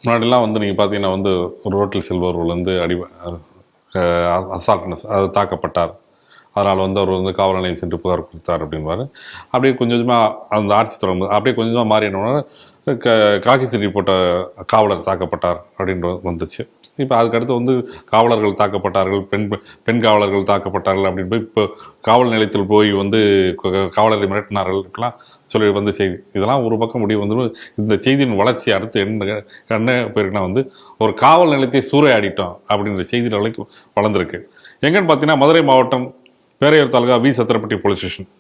முன்னாடிலாம் வந்து நீங்கள் பார்த்தீங்கன்னா வந்து ரோட்டில் செல்பவர்கள் வந்து அசால்ட்னஸ் அது தாக்கப்பட்டார், அதனால் வந்து அவர் வந்து காவல் நிலையம் சென்று புகார் கொடுத்தார் அப்படின்வார். அப்படியே கொஞ்சம் கொஞ்சமாக அந்த ஆட்சி தொடங்கும் அப்படியே கொஞ்சம் கொஞ்சமாக மாறி என்ன காக்கி சட்டை போட்ட காவலர் தாக்கப்பட்டார் அப்படின்ற வந்துச்சு. இப்போ அதுக்கடுத்து வந்து காவலர்கள் தாக்கப்பட்டார்கள், பெண் காவலர்கள் தாக்கப்பட்டார்கள் அப்படின்னு போய் இப்போ காவல் நிலையத்தில் போய் வந்து காவலரை மிரட்டினார்களுக்கெல்லாம் சொல்லி வந்து செய்தி. இதெல்லாம் ஒரு பக்கம் முடிவு வந்து இந்த செய்தியின் வளர்ச்சி அடுத்து என்ன போயிருக்குன்னா வந்து ஒரு காவல் நிலையத்தை சூறையாடிட்டோம் அப்படின்ற செய்தி வரைக்கும் வளர்ந்துருக்கு. எங்கன்னு பார்த்தீங்கன்னா மதுரை மாவட்டம் Peraiyur taluka V Sathirapatti police station.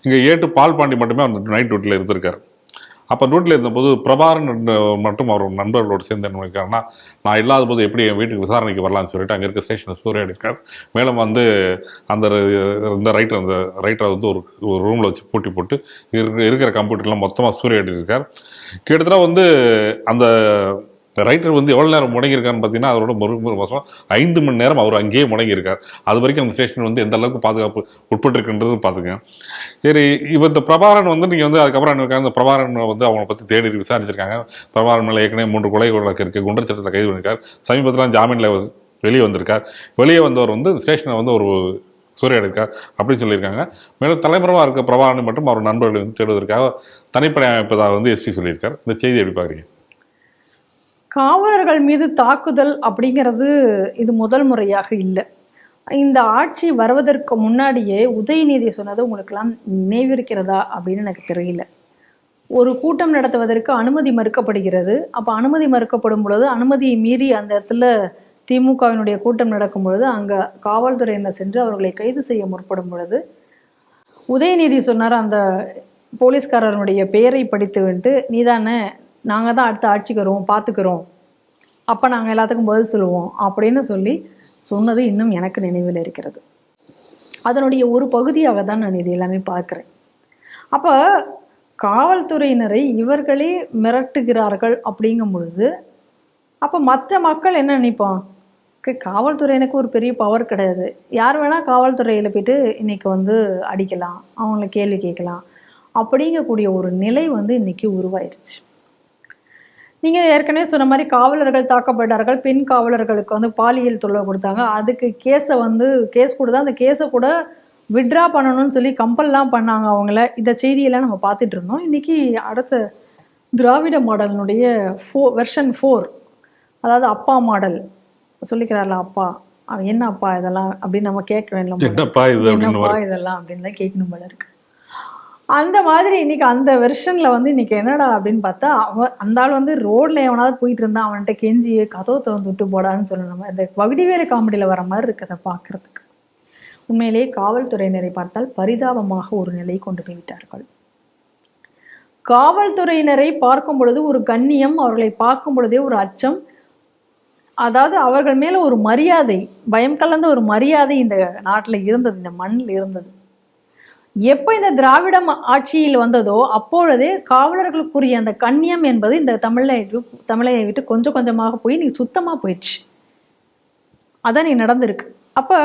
இங்கே ஏட்டு பால்பாண்டி மட்டுமே அந்த நைட் டியூட்டியில் இருந்திருக்காரு. அப்போ டியூட்டியில் இருந்தபோது பிரபாரன் மட்டும் அவர் நண்பர்களோடு சேர்ந்து என்ன பண்ணியிருக்காருன்னா, நான் இல்லாத போது எப்படி என் வீட்டுக்கு விசாரணைக்கு வரலான்னு சொல்லிட்டு அங்கே இருக்க ஸ்டேஷனில் சூறையாடி இருக்கார். மேலும் வந்து அந்த ரைட்டரை வந்து ஒரு ரூமில் வச்சு பூட்டி போட்டு இருக்கிற கம்ப்யூட்டர்லாம் மொத்தமாக சூறையாடி இருக்கார். கிட்டத்தட்ட வந்து அந்த ரைட்டர் வந்து எவ்வளோ நேரம் முடங்கியிருக்காருன்னு பார்த்தீங்கன்னா அதோட ஒரு மாதம் 5 மணி நேரம் அவர் அங்கேயே முடங்கியிருக்கார். அது வரைக்கும் அந்த ஸ்டேஷன் வந்து எந்த அளவுக்கு பாதுகாப்பு உட்பட்டுருக்குன்றது பார்த்துக்கங்க. சரி, இப்போ இந்த பிரபாரன் வந்து நீங்கள் வந்து அதுக்கப்புறம் இருக்காங்க, இந்த பிரபாரன் வந்து அவங்களை பற்றி தேடி விசாரிச்சிருக்காங்க. பிரபாரன் மேலே ஏற்கனவே 3 கொலை வழக்கு இருக்குது, குண்டர் சட்டத்தில் கைது பண்ணியிருக்கார். சமீபத்தில் ஜாமீனில் வெளியே வந்திருக்கார். வெளியே வந்தவர் வந்து ஸ்டேஷனை வந்து ஒரு சூறையாடிருக்கார் அப்படின்னு சொல்லியிருக்காங்க. மேலும் தலைமுறையாக இருக்க பிரபாரனை மட்டும் அவர் நண்பர்களை வந்து தேடுவதற்காக தனிப்படை அமைப்பதாக வந்து எஸ்பி சொல்லியிருக்கார். இந்த செய்தி எப்படி பார்க்குறீங்க? காவலர்கள் மீது தாக்குதல் அப்படிங்கிறது இது முதல் முறையாக இல்லை. இந்த ஆட்சி வருவதற்கு முன்னாடியே உதயநிதி சொன்னது உங்களுக்கெல்லாம் நினைவிருக்கிறதா அப்படின்னு எனக்கு தெரியல. ஒரு கூட்டம் நடத்துவதற்கு அனுமதி மறுக்கப்படுகிறது. அப்போ அனுமதி மறுக்கப்படும் பொழுது அனுமதியை மீறி அந்த இடத்துல திமுகவினுடைய கூட்டம் நடக்கும் பொழுது அங்கே காவல்துறையினர் சென்று அவர்களை கைது செய்ய முற்படும் பொழுது உதயநிதி சொன்னார், அந்த போலீஸ்காரனுடைய பெயரை படித்து விட்டு, நீதானே, நாங்கள் தான் அடுத்த ஆட்சிக்கு வருவோம், பார்த்துக்கிறோம், அப்போ நாங்கள் எல்லாத்துக்கும் பதில் சொல்லுவோம் அப்படின்னு சொல்லி சொன்னது இன்னும் எனக்கு நினைவில் இருக்கிறது. அதனுடைய ஒரு பகுதியாக தான் நான் இது எல்லாமே பார்க்குறேன். அப்போ காவல்துறையினரை இவர்களே மிரட்டுகிறார்கள் அப்படிங்கும் பொழுது அப்போ மற்ற மக்கள் என்ன நினைப்பான்? காவல்துறையினருக்கு ஒரு பெரிய பவர் கிடையாது, யார் வேணால் காவல்துறையில் போய்ட்டு இன்னைக்கு வந்து அடிக்கலாம், அவங்கள கேள்வி கேட்கலாம் அப்படிங்கக்கூடிய ஒரு நிலை வந்து இன்னைக்கு உருவாயிருச்சு. நீங்கள் ஏற்கனவே சொன்ன மாதிரி காவலர்கள் தாக்கப்பட்டார்கள், பெண் காவலர்களுக்கு வந்து பாலியல் தொல்லை கொடுத்தாங்க, அதுக்கு கேஸ் கொடுத்தா அந்த கேஸை கூட விட்ரா பண்ணணும்னு சொல்லி கம்பல்லாம் பண்ணாங்க அவங்கள. இந்த செய்தியெல்லாம் நம்ம பார்த்துட்டு இருந்தோம். இன்றைக்கி அடுத்த திராவிட மாடலினுடைய வெர்ஷன் 4, அதாவது அப்பா மாடல் சொல்லிக்கிறார்ல, அப்பா அவன் என்ன அப்பா இதெல்லாம் அப்படின்னு நம்ம கேட்க வேண்டாம், என்னப்பா இதெல்லாம் அப்படின்னு தான் கேட்கணும் போல இருக்கு. அந்த மாதிரி இன்னைக்கு அந்த வெர்ஷனில் வந்து இன்னைக்கு என்னடா அப்படின்னு பார்த்தா, அந்த ஆள் வந்து ரோட்ல எவனாவது போயிட்டு இருந்தான், அவன்கிட்ட கெஞ்சி கதவை திறந்து விட்டு போடான்னு சொல்லணும். இந்த வடிவேறு காமெடியில் வர மாதிரி இருக்கு அதை பார்க்கறதுக்கு. உண்மையிலேயே காவல்துறையினரை பார்த்தால் பரிதாபமாக ஒரு நிலை கொண்டு போய்விட்டார்கள். காவல்துறையினரை பார்க்கும் பொழுது ஒரு கண்ணியம், அவர்களை பார்க்கும் பொழுதே ஒரு அச்சம், அதாவது அவர்கள் மேல ஒரு மரியாதை, பயம் கலந்த ஒரு மரியாதை இந்த நாட்டில் இருந்தது, இந்த மண்ணில் இருந்தது. எப்போ இந்த திராவிட ஆட்சியில் வந்ததோ அப்பொழுதே காவலர்களுக்குரிய அந்த கண்ணியம் என்பது இந்த தமிழை விட்டு கொஞ்சம் கொஞ்சமாக போய் நீ சுத்தமாக போயிடுச்சு. அதான் நீ நடந்திருக்கு. அப்போ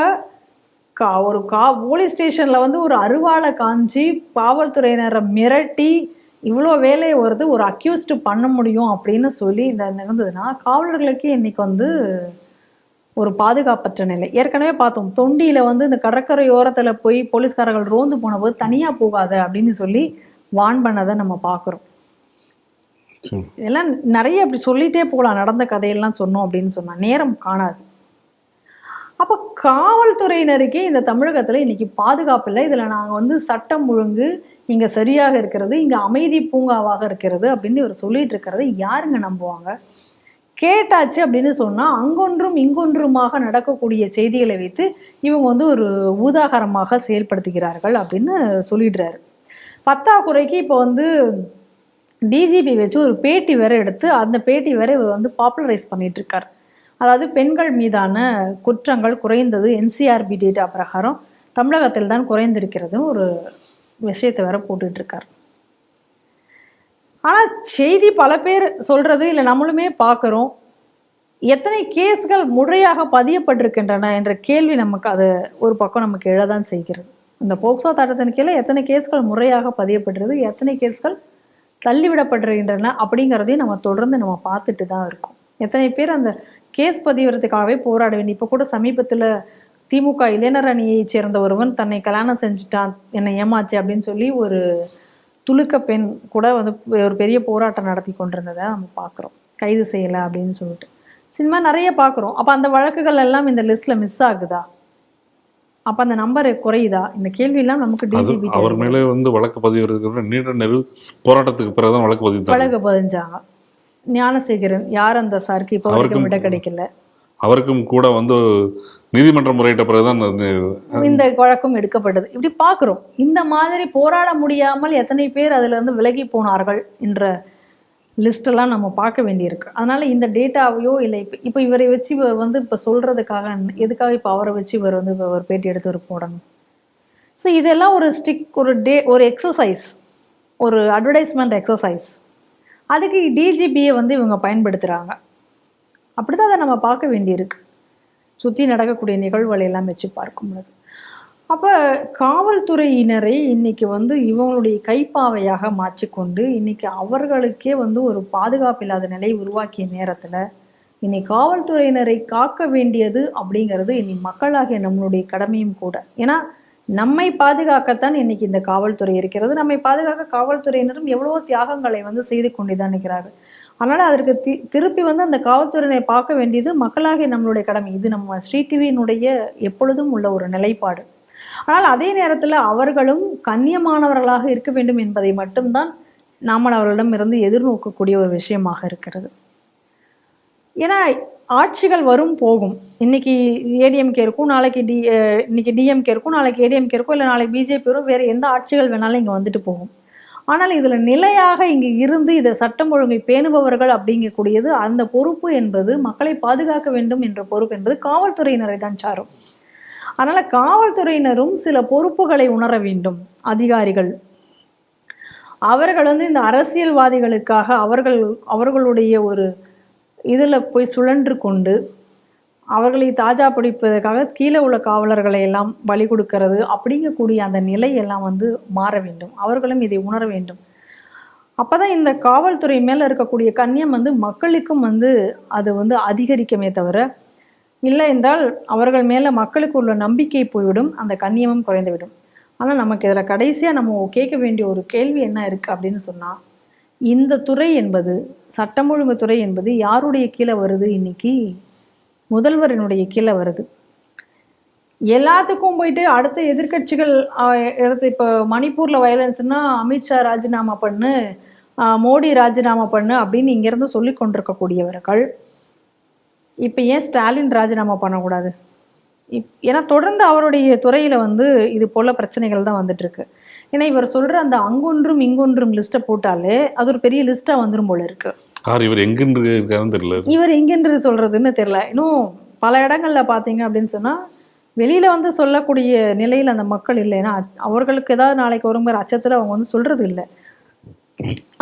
ஒரு போலீஸ் ஸ்டேஷனில் வந்து ஒரு அருவாளை காஞ்சி காவல்துறையினரை மிரட்டி இவ்வளோ வேலையை வருது ஒரு அக்யூஸ்டு பண்ண முடியும் அப்படின்னு சொல்லி இந்த நடந்ததுன்னா காவலர்களுக்கு இன்னைக்கு வந்து ஒரு பாதுகாப்பற்ற நிலை. ஏற்கனவே பார்த்தோம், தொண்டியில் வந்து இந்த கடற்கரையோரத்தில் போய் போலீஸ்காரர்கள் ரோந்து போனபோது தனியாக போகாத அப்படின்னு சொல்லி வான் பண்ணதை நம்ம பார்க்குறோம். இதெல்லாம் நிறைய அப்படி சொல்லிகிட்டே போகலாம், நடந்த கதையெல்லாம் சொன்னோம் அப்படின்னு சொன்னால் நேரம் காணாது. அப்போ காவல்துறையினருக்கே இந்த தமிழகத்தில் இன்னைக்கு பாதுகாப்பு இல்லை. இதில் நாங்கள் வந்து சட்டம் ஒழுங்கு இங்கே சரியாக இருக்கிறது, இங்கே அமைதி பூங்காவாக இருக்கிறது அப்படின்னு இவர் சொல்லிட்டு இருக்கிறது யாருங்க நம்புவாங்க? கேட்டாச்சு அப்படின்னு சொன்னால் அங்கொன்றும் இங்கொன்றுமாக நடக்கக்கூடிய செய்திகளை வைத்து இவங்க வந்து ஒரு ஊதாகரமாக செயல்படுத்துகிறார்கள் அப்படின்னு சொல்லிடுறாரு. பத்தாக்குறைக்கு இப்போ வந்து டிஜிபி வச்சு ஒரு பேட்டி வேற எடுத்து அந்த பேட்டி வேற இவர் வந்து பாப்புலரைஸ் பண்ணிட்டு இருக்கார். அதாவது பெண்கள் மீதான குற்றங்கள் குறைந்தது என்சிஆர்பி டேட்டா பிரகாரம் தமிழகத்தில் தான் குறைந்திருக்கிறதுன்னு ஒரு விஷயத்தை வேற போட்டுட்டு இருக்கார். ஆனால் செய்தி பல பேர் சொல்றது இல்லை, நம்மளுமே பார்க்குறோம், எத்தனை கேஸ்கள் முறையாக பதியப்பட்டிருக்கின்றன என்ற கேள்வி நமக்கு அது ஒரு பக்கம் நமக்கு எழதான் செய்கிறது. இந்த போக்சோ சட்டத்தின் கீழே எத்தனை கேஸ்கள் முறையாக பதியப்பட்டிருக்கு, எத்தனை கேஸ்கள் தள்ளிவிடப்படுகின்றன அப்படிங்கிறதையும் நம்ம தொடர்ந்து நம்ம பார்த்துட்டு தான் இருக்கோம். எத்தனை பேர் அந்த கேஸ் பதிவறதுக்காகவே போராட வேண்டிய, இப்போ கூட சமீபத்தில் திமுக இளைஞர் அணியைச் சேர்ந்த ஒருவன் தன்னை கல்யாணம் செஞ்சுட்டான், என்னை ஏமாச்சு அப்படின்னு சொல்லி ஒரு துலுக்க பெண் கூட வந்து ஒரு பெரிய போராட்டம் நடத்தி கொண்டிருந்ததை நம்ம பார்க்குறோம், கைது செய்யலை அப்படின்னு சொல்லிட்டு. சினிமா நிறைய பார்க்குறோம். அப்போ அந்த வழக்குகள் எல்லாம் இந்த லிஸ்ட்டில் மிஸ் ஆகுதா? அப்போ அந்த நம்பர் குறையுதா? இந்த கேள்வியெல்லாம் நமக்கு டிஜிபி அவர் மேலே வந்து வழக்கு பதிவு நீண்ட போராட்டத்துக்கு பிறகுதான் வழக்கு பதிஞ்சாங்க. ஞானசேகரன் யார் அந்த சாருக்கு இப்போ வரைக்கும் விட கிடைக்கல. அவருக்கும் கூட வந்து நீதிமன்ற முறையிட்ட பிறகுதான் இந்த வழக்கம் எடுக்கப்பட்டது. இப்படி பார்க்குறோம். இந்த மாதிரி போராட முடியாமல் எத்தனை பேர் அதுல இருந்து விலகி போனார்கள் என்ற லிஸ்டெல்லாம் நம்ம பார்க்க வேண்டியிருக்கு. அதனால இந்த டேட்டாவையோ இல்லை இப்போ இவரை வச்சு இவர் வந்து இப்போ சொல்றதுக்காக எதுக்காக இப்போ அவரை வச்சு இவர் வந்து ஒரு பேட்டி எடுத்து ஒரு போடணும்? ஸோ இதெல்லாம் ஒரு ஒரு எக்ஸசைஸ், ஒரு அட்வர்டைஸ்மெண்ட் எக்ஸசைஸ். அதுக்கு டிஜிபியை வந்து இவங்க பயன்படுத்துகிறாங்க. அப்படிதான் அதை நம்ம பார்க்க வேண்டியிருக்கு, சுற்றி நடக்கக்கூடிய நிகழ்வுகளை எல்லாம் வச்சு பார்க்கும்போது. அப்போ காவல்துறையினரை இன்னைக்கு வந்து இவங்களுடைய கைப்பாவையாக மாற்றிக்கொண்டு இன்னைக்கு அவர்களுக்கே வந்து ஒரு பாதுகாப்பு இல்லாத நிலை உருவாக்கிய நேரத்தில் இன்னைக்கு காவல்துறையினரை காக்க வேண்டியது அப்படிங்கிறது இன்னைக்கு மக்களாகிய நம்மளுடைய கடமையும் கூட. ஏன்னா நம்மை பாதுகாக்கத்தான் இன்னைக்கு இந்த காவல்துறை இருக்கிறது. நம்மை பாதுகாக்க காவல்துறையினரும் எவ்வளவோ தியாகங்களை வந்து செய்து கொண்டுதான் இருக்கிறார்கள். அதனால அதற்கு திருப்பி வந்து அந்த காவல்துறையினரை பார்க்க வேண்டியது மக்களாகிய நம்மளுடைய கடமை. இது நம்ம ஸ்ரீ டிவியினுடைய எப்பொழுதும் உள்ள ஒரு நிலைப்பாடு. ஆனால் அதே நேரத்தில் அவர்களும் கண்ணியமானவர்களாக இருக்க வேண்டும் என்பதை மட்டும்தான் நாமல் அவர்களிடம் இருந்து எதிர்நோக்கக்கூடிய ஒரு விஷயமாக இருக்கிறது. ஏன்னா ஆட்சிகள் வரும் போகும். இன்னைக்கு ஏடிஎம்கே இருக்கும், நாளைக்கு இன்னைக்கு டிஎம்கே இருக்கும், நாளைக்கு ஏடிஎம்கே இருக்கும், இல்லை நாளைக்கு பிஜேபி வரும், வேறு எந்த ஆட்சிகள் வேணாலும் இங்கே வந்துட்டு போகும். ஆனால் இதில் நிலையாக இங்கே இருந்து இதை சட்டம் ஒழுங்கை பேணுபவர்கள் அப்படிங்கக்கூடியது அந்த பொறுப்பு என்பது மக்களை பாதுகாக்க வேண்டும் என்ற பொறுப்பு என்பது காவல்துறையினரை தான் சாரும். அதனால் காவல்துறையினரும் சில பொறுப்புகளை உணர வேண்டும். அதிகாரிகள் அவர்கள் வந்து இந்த அரசியல்வாதிகளுக்காக அவர்களுடைய ஒரு இதில் போய் சுழன்று கொண்டு அவர்களை தாஜா பிடிப்பதற்காக கீழே உள்ள காவலர்களை எல்லாம் பலி கொடுக்கறது அப்படிங்கக்கூடிய அந்த நிலையெல்லாம் வந்து மாற வேண்டும். அவர்களும் இதை உணர வேண்டும். அப்போதான் இந்த காவல்துறை மேலே இருக்கக்கூடிய கண்ணியம் வந்து மக்களுக்கும் வந்து அது வந்து அதிகரிக்குமே தவிர, இல்லை என்றால் அவர்கள் மேலே மக்களுக்கு உள்ள நம்பிக்கை போய்விடும், அந்த கண்ணியமும் குறைந்துவிடும். ஆனால் நமக்கு இதில் கடைசியாக நம்ம கேட்க வேண்டிய ஒரு கேள்வி என்ன இருக்குது அப்படின்னு சொன்னால், இந்த துறை என்பது சட்டம் ஒழுங்கு துறை என்பது யாருடைய கீழே வருது? இன்னைக்கு முதல்வரினுடைய கீழே வருது. எல்லாத்துக்கும் போயிட்டு அடுத்த எதிர்கட்சிகள் எடுத்து இப்போ மணிப்பூரில் வயலன்ஸ்னா அமித்ஷா ராஜினாமா பண்ணு, மோடி ராஜினாமா பண்ணு அப்படின்னு இங்கேருந்து சொல்லி கொண்டிருக்கக்கூடியவர்கள் இப்போ ஏன் ஸ்டாலின் ராஜினாமா பண்ணக்கூடாது? ஏன்னா தொடர்ந்து அவருடைய துறையில் வந்து இது போல் பிரச்சனைகள் தான் வந்துட்டு இருக்கு. ஏன்னா இவர் சொல்கிற அந்த அங்கொன்றும் இங்கொன்றும் லிஸ்ட்டை போட்டாலே அது ஒரு பெரிய லிஸ்ட்டாக வந்துடும் போல இருக்கு. இவர் எங்கென்று தெரியல, இவர் எங்கென்று சொல்கிறதுன்னு தெரியல. இன்னும் பல இடங்களில் பார்த்தீங்க அப்படின்னு சொன்னால் வெளியில் வந்து சொல்லக்கூடிய நிலையில் அந்த மக்கள் இல்லை. ஏன்னா அவர்களுக்கு ஏதாவது நாளைக்கு வருங்கிற அச்சத்தில் அவங்க வந்து சொல்கிறது இல்லை.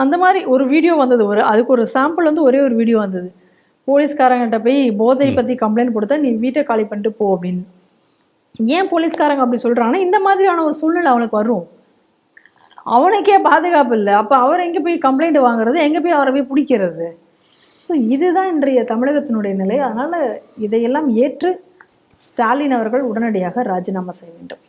அந்த மாதிரி ஒரு வீடியோ வந்தது, அதுக்கு ஒரு சாம்பிள் வந்து ஒரே ஒரு வீடியோ வந்தது. போலீஸ்காரங்கிட்ட போய் போதை பற்றி கம்ப்ளைண்ட் கொடுத்தா நீ வீட்டை காலி பண்ணிட்டு போ அப்படின்னு. ஏன் போலீஸ்காரங்க அப்படி சொல்கிறாங்கன்னா இந்த மாதிரியான ஒரு சூழ்நிலை அவனுக்கு வரும். அவனுக்கே பாதுகாப்பு இல்லை, அப்போ அவர் எங்கே போய் கம்ப்ளைண்ட் வாங்குறது, எங்கே போய் அவரை போய் பிடிக்கிறது? ஸோ இதுதான் இன்றைய தமிழகத்தினுடைய நிலை. அதனால் இதையெல்லாம் ஏற்று ஸ்டாலின் அவர்கள் உடனடியாக ராஜினாமா செய்ய வேண்டும்.